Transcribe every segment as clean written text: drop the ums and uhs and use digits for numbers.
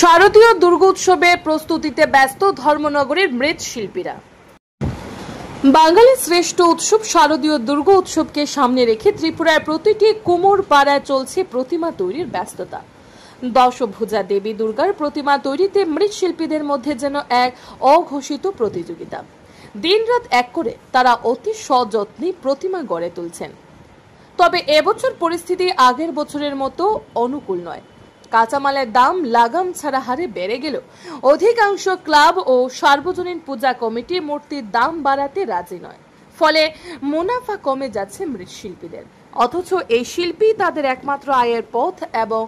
শারদীয় দুর্গোৎসবের প্রস্তুতিতে ব্যস্ত ধর্মনগরের মৃৎশিল্পীরা। বাঙালির শ্রেষ্ঠ উৎসব শারদীয় দুর্গা উৎসবকে সামনে রেখে ত্রিপুরার প্রতিটি কুমোর পাড়ায় চলছে প্রতিমা তৈরির ব্যস্ততা। দশভুজা দেবী দুর্গার প্রতিমা তৈরিতে মৃৎশিল্পীদের মধ্যে যেন এক অঘোষিত প্রতিযোগিতা। দিনরাত এক করে তারা অতি সযত্নে প্রতিমা গড়ে তুলছেন। তবে এবছর পরিস্থিতি আগের বছরের মতো অনুকূল নয়। কাঁচামালের দাম লাগাম ছাড়া হারে বেড়ে গেল অধিকাংশ ক্লাব ও সার্বজনীন পূজা কমিটি মূর্তির দাম বাড়াতে রাজি নয়। ফলে মুনাফা কমে যাচ্ছে মৃৎশিল্পীদের। অথচ এই শিল্পী তাদের একমাত্র আয়ের পথ এবং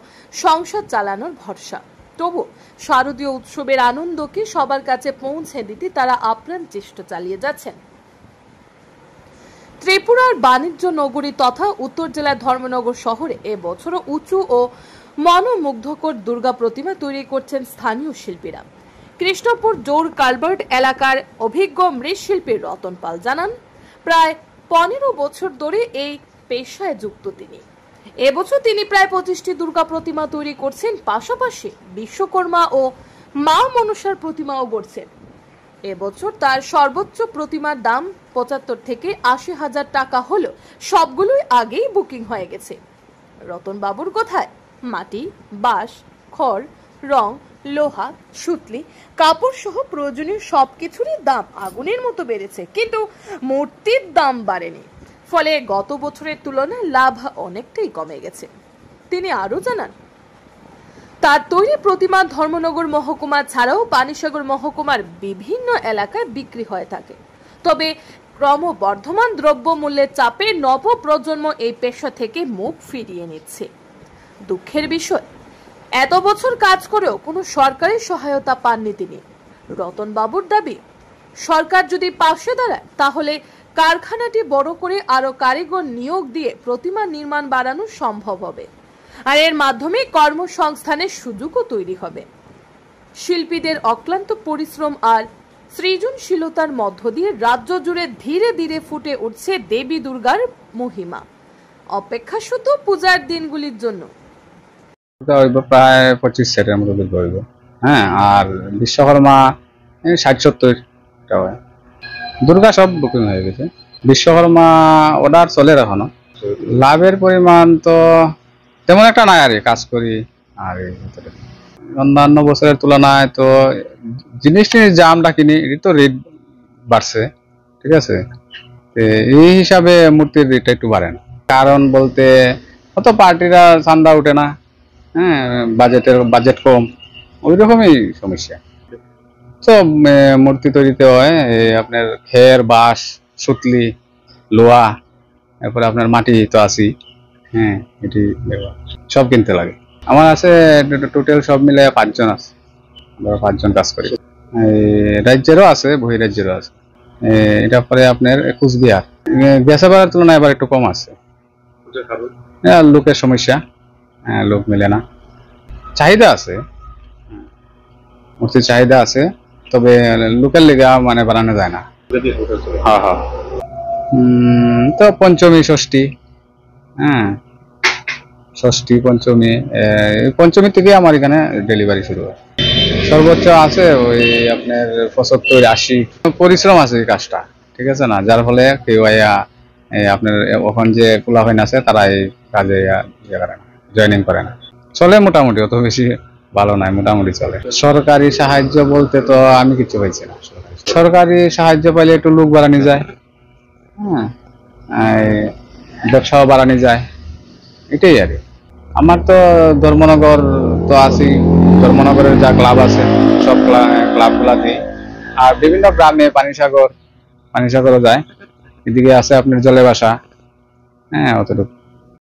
সংসার চালানোর ভরসা। তবু শারদীয় উৎসবের আনন্দকে সবার কাছে পৌঁছে দিতে তারা আপ্রাণ চেষ্টা চালিয়ে যাচ্ছেন। ত্রিপুরার বাণিজ্য নগরী তথা উত্তর জেলার ধর্মনগর শহরে এবছরও উঁচু ও মনোমুগ্ধকর দুর্গা প্রতিমা তৈরি করছেন স্থানীয় শিল্পীরা। কৃষ্ণপুর জোর কালবার্ট এলাকার অভিজ্ঞ মৃৎশিল্পী রতন পাল জানান, প্রায় 15 বছর ধরে এই পেশায় যুক্ত তিনি। এবছর তিনি প্রায় 25টি দুর্গা প্রতিমা তৈরি করছেন, পাশাপাশি বিশ্বকর্মা ও মা মনসার প্রতিমাও গড়ছেন। এবছর তার সর্বোচ্চ প্রতিমার দাম 75 থেকে 80 হাজার টাকা হলো সবগুলোই আগেই বুকিং হয়ে গেছে। রতন বাবুর কথায় মাটি, বাঁশ, খড়, রং, লোহা, সুতলি, কাপড় সহ প্রয়োজনীয় সবকিছুরই দাম আগুনের মতো বেড়েছে, কিন্তু মূর্তির দাম বাড়েনি। ফলে গত বছরের তুলনায় লাভ অনেকটাই কমে গেছে। তিনি আরো জানান, তার তৈরি প্রতিমা ধর্মনগর মহকুমা ছাড়াও পানিসাগর মহকুমার বিভিন্ন এলাকায় বিক্রি হয়ে থাকে। তবে ক্রমবর্ধমান দ্রব্যমূল্যের চাপে নবপ্রজন্ম এই পেশা থেকে মুখ ফিরিয়ে নিচ্ছে। দুঃখের বিষয়, এত বছর কাজ করেও কোনো সরকারি সহায়তা পাননি তিনি। রতন বাবুর দাবি, সরকার যদি পাশে দাঁড়ায় তাহলে কারখানাটি বড় করে আরো কারিগর নিয়োগ দিয়ে প্রতিমা নির্মাণ বাড়ানো সম্ভব হবে, আর এর মাধ্যমে কর্মসংস্থানের সুযোগও তৈরি হবে। শিল্পীদের অক্লান্ত পরিশ্রম আর সৃজনশীলতার মধ্য দিয়ে রাজ্য জুড়ে ধীরে ধীরে ফুটে উঠছে দেবী দুর্গার মহিমা। অপেক্ষা শুধু পূজার দিনগুলির জন্য। প্রায় 25 সেটের মতো দুর্গা হইব। হ্যাঁ, আর বিশ্বকর্মা 60-70 দুর্গা সব বুকিং হয়ে গেছে। বিশ্বকর্মা অর্ডার চলে এখনো। লাভের পরিমাণ তো তেমন একটা নাই, আর কাজ করি আর অন্যান্য বছরের তুলনায় তো জিনিসটির যা আমরা কিনি এটি তো রেট বাড়ছে, ঠিক আছে। এই হিসাবে মূর্তির রেটটা একটু বাড়ে না। কারণ বলতে অত পার্টিরা চান্দা উঠে না, হ্যাঁ, বাজেট কম, ওই রকমই সমস্যা। তো মূর্তি তৈরিতে হয় আপনার খের, বাঁশ, সুতলি, লোহা, এরপরে আপনার মাটি তো আছি, হ্যাঁ, এটি সব কিনতে লাগে। আমার আছে টোটাল সব মিলে 5 জন আছে, আমরা 5 জন কাজ করি। রাজ্যেরও আছে, বহিরাজ্যেরও আছে। এটা পরে আপনার কুচবিহার। বেচা বাড়ার তুলনায় এবার একটু কম আছে, লোকের সমস্যা, লোক মিলে না। চাহিদা আছে, মূর্তির চাহিদা আছে, তবে লোকের লেগা মানে বানানো যায় না। হ্যাঁ হ্যাঁ, তো পঞ্চমী, ষষ্ঠী, হ্যাঁ, ষষ্ঠী, পঞ্চমী থেকে আমার এখানে ডেলিভারি শুরু হয়। সর্বোচ্চ আছে ওই আপনার 75-80। পরিশ্রম আছে এই কাজটা, ঠিক আছে না, যার ফলে কেউ আপনার ওখান যে কুলাফাইন আছে তারা এই কাজে জয়েনিং করে না। চলে মোটামুটি, অত বেশি ভালো নাই, মোটামুটি চলে। সরকারি সাহায্য বলতে তো আমি কিছু পাইছি না। সরকারি সাহায্য পাইলে একটু লোক বাড়ানো যায়, হ্যাঁ, ব্যবসাও বাড়ানো যায়, এটাই আর। আমার তো ধর্মনগর তো আছি, ধর্মনগরের যা ক্লাব আছে সব ক্লাবগুলা দিই, আর বিভিন্ন গ্রামে পানিসাগরও যায়, এদিকে আছে আপনার জলে বাসা, হ্যাঁ, অতটুকু।